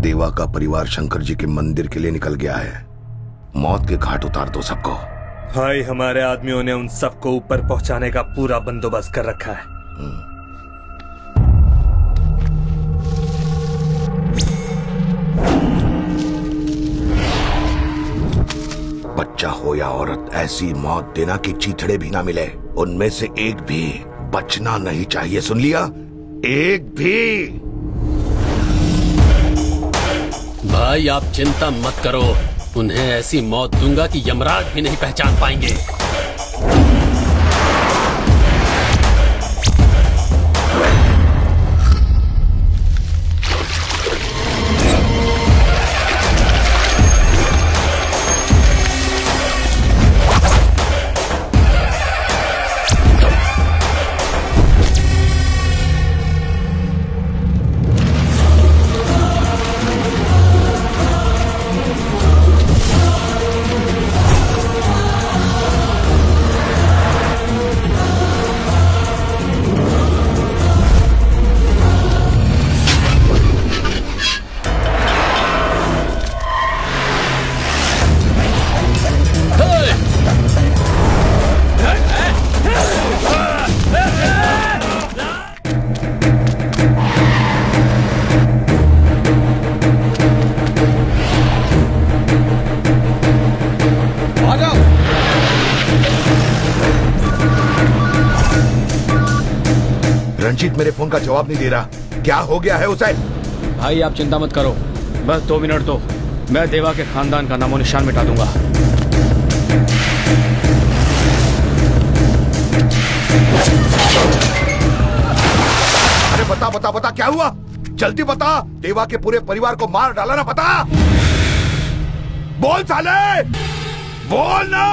देवा का परिवार शंकर जी के मंदिर के लिए निकल गया है। मौत के घाट उतार दो सबको। भाई हमारे आदमियों ने उन सबको ऊपर पहुंचाने का पूरा बंदोबस्त कर रखा है। बच्चा हो या औरत, ऐसी मौत देना कि चीथड़े भी ना मिले। उनमें से एक भी बचना नहीं चाहिए, सुन लिया? एक भी। भाई आप चिंता मत करो, उन्हें ऐसी मौत दूंगा कि यमराज भी नहीं पहचान पाएंगे। रंजीत मेरे फोन का जवाब नहीं दे रहा, क्या हो गया है उसे? भाई आप चिंता मत करो, बस 2 मिनट दो, मैं देवा के खानदान का नामो निशान मिटा दूंगा। अरे बता बता बता, क्या हुआ? जल्दी बता। देवा के पूरे परिवार को मार डाला ना, बता। बोल साले, बोल ना।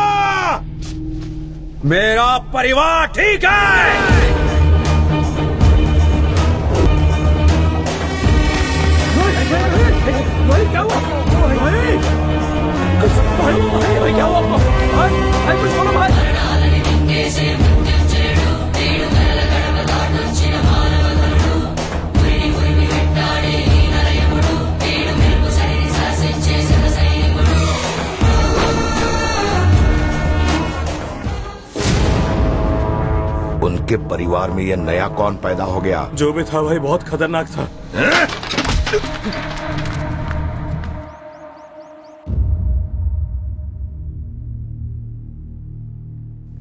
मेरा परिवार ठीक है। भाई क्या हुआ? भाई क्या हुआ आपको? भाई कुछ बोलो भाई। उनके परिवार में ये नया कौन पैदा हो गया? जो भी था भाई बहुत खतरनाक था।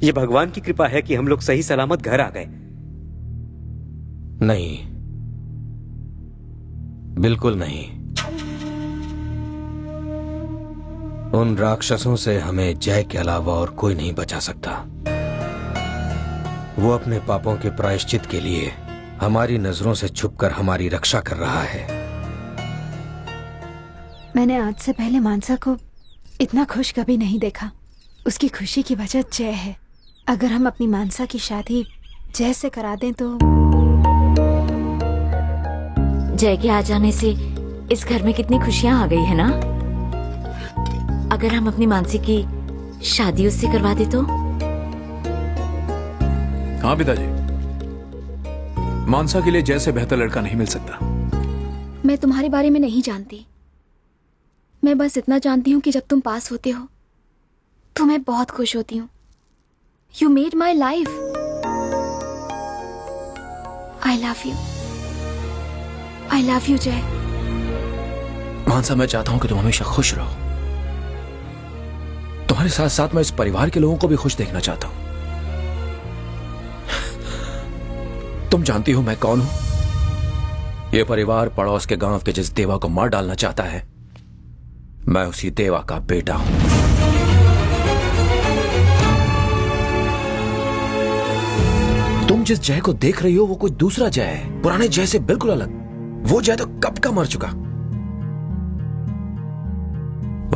ये भगवान की कृपा है कि हम लोग सही सलामत घर आ गए। नहीं, बिल्कुल नहीं। उन राक्षसों से हमें जय के अलावा और कोई नहीं बचा सकता। वो अपने पापों के प्रायश्चित के लिए हमारी नजरों से छुपकर हमारी रक्षा कर रहा है। मैंने आज से पहले मानसा को इतना खुश कभी नहीं देखा। उसकी खुशी की वजह जय है। अगर हम अपनी मानसा की शादी जय से करा दें तो। जय के आ जाने से इस घर में कितनी खुशियां आ गई है ना। अगर हम अपनी मानसी की शादी उससे करवा दे तो। हाँ पिताजी, मानसा के लिए जय से बेहतर लड़का नहीं मिल सकता। मैं तुम्हारे बारे में नहीं जानती, मैं बस इतना जानती हूँ कि जब तुम पास होते हो तो मैं बहुत खुश होती हूँ। You made my life. I love you, I love you जय। मानसा, मैं चाहता हूं कि तुम हमेशा खुश रहो। तुम्हारे साथ साथ मैं इस परिवार के लोगों को भी खुश देखना चाहता हूं। तुम जानती हो मैं कौन हूं? यह परिवार पड़ोस के गांव के जिस देवा को मार डालना चाहता है, मैं उसी देवा का बेटा हूं। तुम जिस जय को देख रही हो वो कोई दूसरा जय है, पुराने जय से बिल्कुल अलग। वो जय तो कब का मर चुका।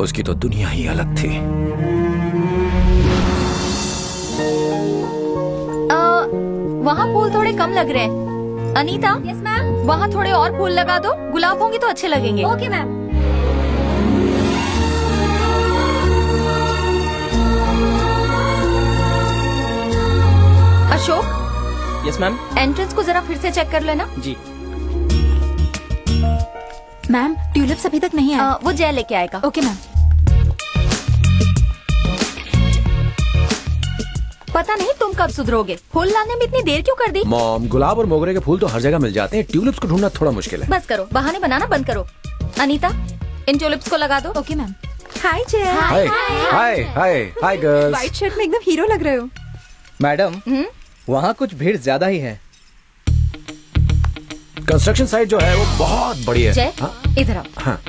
उसकी तो दुनिया ही अलग थी। वहाँ फूल थोड़े कम लग रहे हैं। अनीता, यस मैम, वहाँ थोड़े और फूल लगा दो। गुलाब होंगे तो अच्छे लगेंगे। Okay ma'am. Ashok. Yes ma'am. Entrance को जरा फिर से चेक कर लेना। जी। मैम ट्यूलिप्स अभी तक नहीं आए। वो जय लेके आएगा। Okay ma'am. पता नहीं तुम कब सुधरोगे। फूल लाने में इतनी देर क्यों कर दी? मॉम, गुलाब और मोगरे के फूल तो हर जगह मिल जाते हैं, ट्यूलिप्स को ढूंढना थोड़ा मुश्किल है। बस करो, बहाने बनाना बंद करो। अनीता, इन ट्यूलिप्स को लगा दो। Okay ma'am. Hi Jay. Hi hi hi hi girls. White shirt में एकदम हीरो लग रहे हो। मैडम, वहाँ कुछ भीड़ ज्यादा ही है। कंस्ट्रक्शन साइट जो है वो बहुत बड़ी है। जय, इधर आओ। हाँ।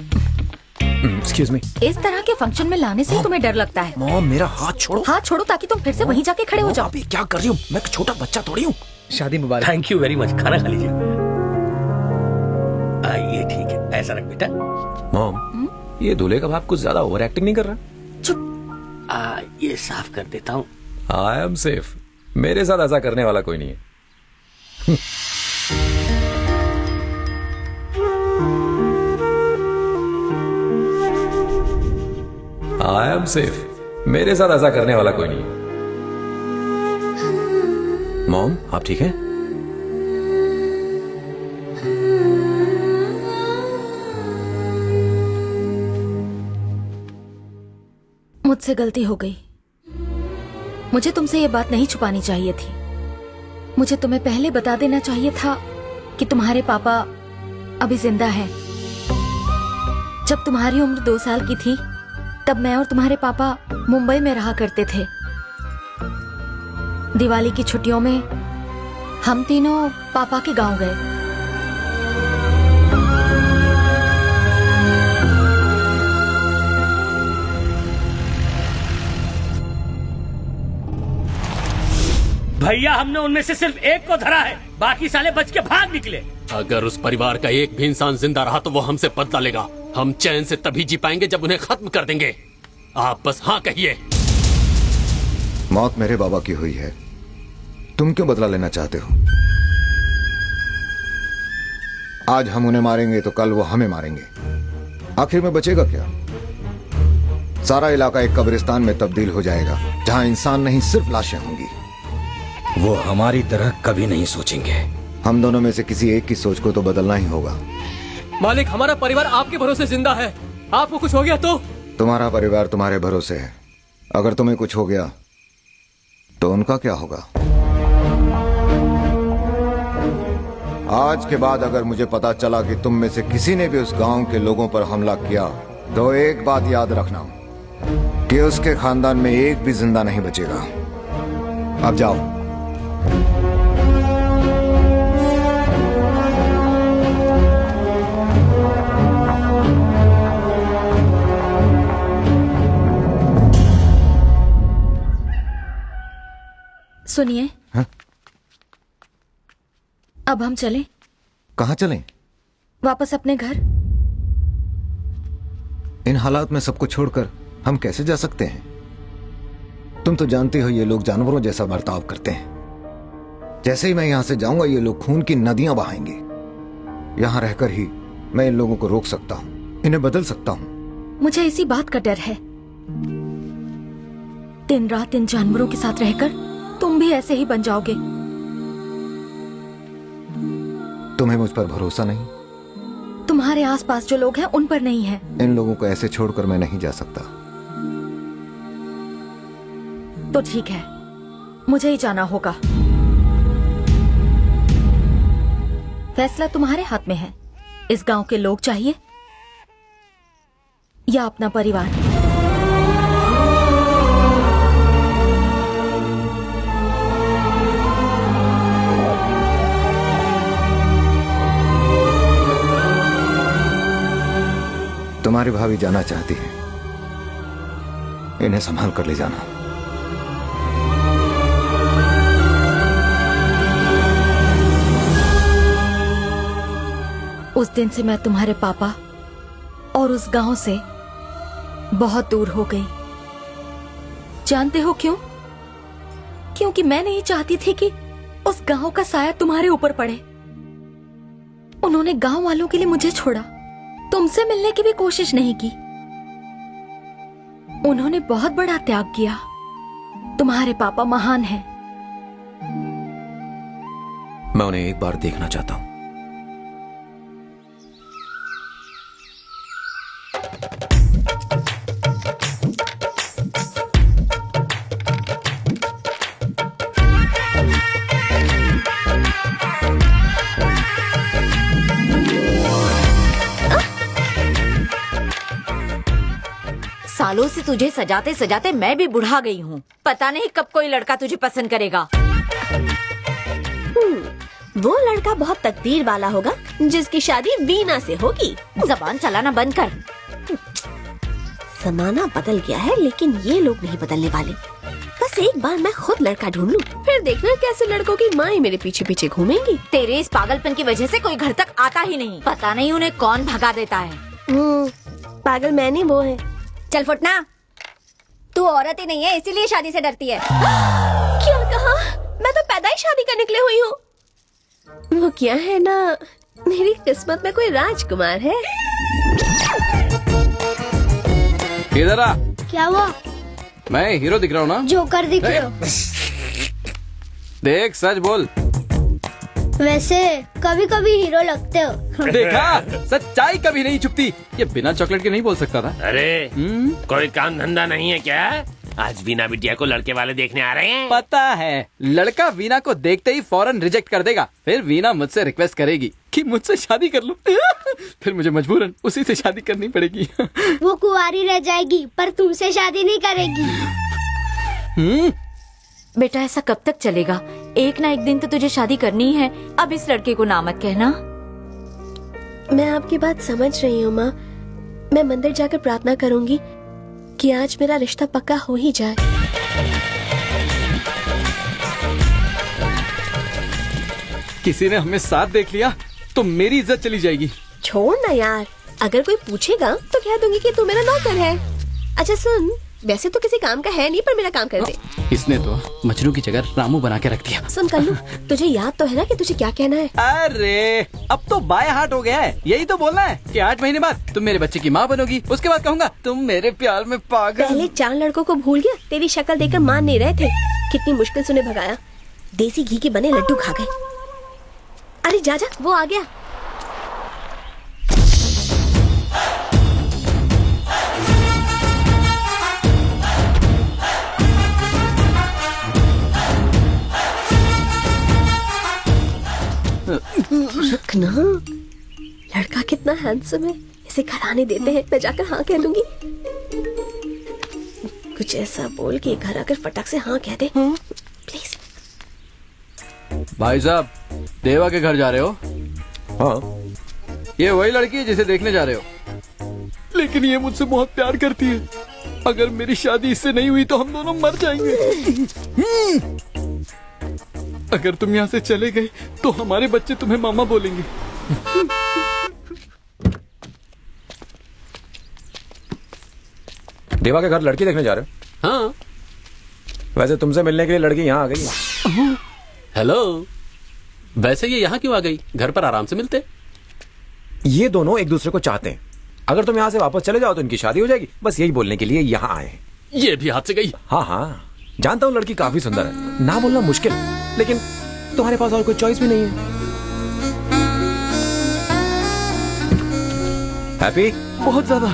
Excuse me. इस तरह के फंक्शन में लाने से तुम्हें डर लगता है। मॉम, मेरा हाथ छोड़ो। हाथ छोड़ो ताकि तुम फिर से वहीं जाके खड़े हो जाओ। अभी क्या कर रही हूँ? मैं छोटा बच्चा थोड़ी हूँ। शादी मुबारक। Thank you very much. खाना खा लीजिए। ये ठीक है, ऐसा रख बेटा। मॉम, ये दूल्हे का बाप कुछ ज्यादा ओवर एक्टिंग नहीं कर रहा? चुप। ये साफ कर देता हूँ। I am safe. मेरे साथ ऐसा करने वाला कोई नहीं है। I am safe. मेरे साथ ऐसा करने वाला कोई नहीं है। मॉम, आप ठीक हैं? मुझसे गलती हो गई। मुझे तुमसे ये बात नहीं छुपानी चाहिए थी। मुझे तुम्हें पहले बता देना चाहिए था कि तुम्हारे पापा अभी जिंदा हैं। जब तुम्हारी उम्र 2 साल की थी तब मैं और तुम्हारे पापा मुंबई में रहा करते थे। दिवाली की छुट्टियों में हम तीनों पापा के गांव गए। भैया, हमने उनमें से सिर्फ एक को धरा है, बाकी साले बच के भाग निकले। अगर उस परिवार का एक भी इंसान जिंदा रहा तो वो हमसे बदला लेगा। हम चैन से तभी जी पाएंगे जब उन्हें खत्म कर देंगे। आप बस हाँ कहिए। मौत मेरे बाबा की हुई है, तुम क्यों बदला लेना चाहते हो? आज हम उन्हें मारेंगे तो कल वो हमें मारेंगे। आखिर में बचेगा क्या? सारा इलाका एक कब्रिस्तान में तब्दील हो जाएगा जहां इंसान नहीं सिर्फ लाशें होंगी। वो हमारी तरह कभी नहीं सोचेंगे। हम दोनों में से किसी एक की सोच को तो बदलना ही होगा। मालिक, हमारा परिवार आपके भरोसे जिंदा है। आपको कुछ हो गया तो? तुम्हारा परिवार तुम्हारे भरोसे है। अगर तुम्हें कुछ हो गया तो उनका क्या होगा? आज के बाद अगर मुझे पता चला कि तुम में से किसी ने भी उस गांव के लोगों पर हमला किया तो एक बात याद रखना कि उसके खानदान में एक भी जिंदा नहीं बचेगा। अब जाओ। सुनिए, अब हम चलें? कहाँ चलें? वापस अपने घर। इन हालात में सबको छोड़कर हम कैसे जा सकते हैं? तुम तो जानती हो ये लोग जानवरों जैसा बर्ताव करते हैं। जैसे ही मैं यहां से जाऊंगा ये लोग खून की नदियां बहाएंगे। यहां रहकर ही मैं इन लोगों को रोक सकता हूं, इन्हें बदल सकता हूं। मुझे इसी बात का डर है। दिन रात इन जानवरों के साथ रहकर तुम भी ऐसे ही बन जाओगे। तुम्हें मुझ पर भरोसा नहीं? तुम्हारे आसपास जो लोग हैं उन पर नहीं है। इन लोगों को ऐसे छोड़कर मैं नहीं जा सकता। तो ठीक है, मुझे ही जाना होगा। फैसला तुम्हारे हाथ में है। इस गांव के लोग चाहिए या अपना परिवार? तुम्हारी भाभी जाना चाहती है, इन्हें संभाल कर ले जाना। उस दिन से मैं तुम्हारे पापा और उस गांव से बहुत दूर हो गई। जानते हो क्यों? क्योंकि मैं नहीं चाहती थी कि उस गांव का साया तुम्हारे ऊपर पड़े। उन्होंने गांव वालों के लिए मुझे छोड़ा, तुमसे मिलने की भी कोशिश नहीं की। उन्होंने बहुत बड़ा त्याग किया। तुम्हारे पापा महान हैं। मैं उन्हें एक बार देखना चाहता हूं। सालों से तुझे सजाते सजाते मैं भी बुढ़ा गई हूँ। पता नहीं कब कोई लड़का तुझे पसंद करेगा। वो लड़का बहुत तकदीर वाला होगा जिसकी शादी वीना से होगी। जबान चलाना बंद कर। जमाना बदल गया है लेकिन ये लोग नहीं बदलने वाले। बस एक बार मैं खुद लड़का ढूंढ लूं, फिर देखना कैसे लड़कों की माँ मेरे पीछे पीछे घूमेंगी। तेरे इस पागलपन की वजह से कोई घर तक आता ही नहीं। पता नहीं उन्हें कौन भगा देता है। पागल मैं नहीं, वो है। चल फुटना, तू औरत ही नहीं है इसीलिए शादी से डरती है। क्या कहा? मैं तो पैदा ही शादी करने के लिए हुई हूँ। वो क्या है ना, मेरी किस्मत में कोई राजकुमार है। इधर आ। क्या हुआ? मैं हीरो दिख रहा हूँ ना? जोकर दिख रहे हो। देख सच बोल। वैसे कभी कभी हीरो लगते हो। देखा, सच्चाई कभी नहीं छुपती। ये बिना चॉकलेट के नहीं बोल सकता था। अरे कोई काम धंधा नहीं है क्या? आज वीना बिटिया को लड़के वाले देखने आ रहे हैं। पता है, लड़का वीना को देखते ही फौरन रिजेक्ट कर देगा। फिर वीना मुझसे रिक्वेस्ट करेगी कि मुझसे शादी कर लो। फिर मुझे मजबूरन उसी से शादी करनी पड़ेगी। वो कुंवारी रह जाएगी पर तुमसे शादी नहीं करेगी। बेटा ऐसा कब तक चलेगा? एक ना एक दिन तो तुझे शादी करनी ही है। अब इस लड़के को ना मत कहना। मैं आपकी बात समझ रही हूँ माँ। मैं मंदिर जाकर प्रार्थना करूंगी कि आज मेरा रिश्ता पक्का हो ही जाए। किसी ने हमें साथ देख लिया तो मेरी इज्जत चली जाएगी। छोड़ ना यार, अगर कोई पूछेगा तो कह दूंगी कि तू मेरा नौकर है। अच्छा सुन, वैसे तो किसी काम का है नहीं पर मेरा काम कर दे। इसने तो मजनू की जगह रामू बना के रख दिया। सुन कल्लू, तुझे याद तो है ना कि तुझे क्या कहना है? अरे अब तो बाय हार्ट हो गया है। यही तो बोलना है कि 8 महीने बाद तुम मेरे बच्चे की माँ बनोगी। उसके बाद कहूँगा तुम मेरे प्यार में पागल। पहले 4 लड़कों को भूल गया, तेरी शक्ल देखकर मान नहीं रहे थे। कितनी मुश्किल से उन्हें भगाया। देसी घी के बने लड्डू खा गए। अरे जा जा, वो आ गया। रखना, लड़का कितना हैंडसम है। इसे घर आने देते हैं, मैं जाकर हाँ कह दूंगी। कुछ ऐसा बोल के घर आकर फटाक से हाँ कह दे प्लीज। भाई साहब, देवा के घर जा रहे हो? हाँ। ये वही लड़की है जिसे देखने जा रहे हो? लेकिन ये मुझसे बहुत प्यार करती है। अगर मेरी शादी इससे नहीं हुई तो हम दोनों मर जाएंगे। अगर तुम यहाँ से चले गए तो हमारे बच्चे तुम्हें मामा बोलेंगे। देवा के घर लड़की देखने जा रहे हो? हाँ। वैसे तुमसे मिलने के लिए लड़की यहाँ आ गई है। हेलो, वैसे ये यहाँ क्यों आ गई? घर पर आराम से मिलते। ये दोनों एक दूसरे को चाहते हैं। अगर तुम यहाँ से वापस चले जाओ तो इनकी शादी हो जाएगी। बस यही बोलने के लिए यहाँ आए हैं। ये भी हाथ से गई। हाँ हाँ, जानता हूँ लड़की काफी सुंदर है, ना बोलना मुश्किल, लेकिन तुम्हारे पास और कोई चॉइस भी नहीं है। हैप्पी? बहुत ज्यादा।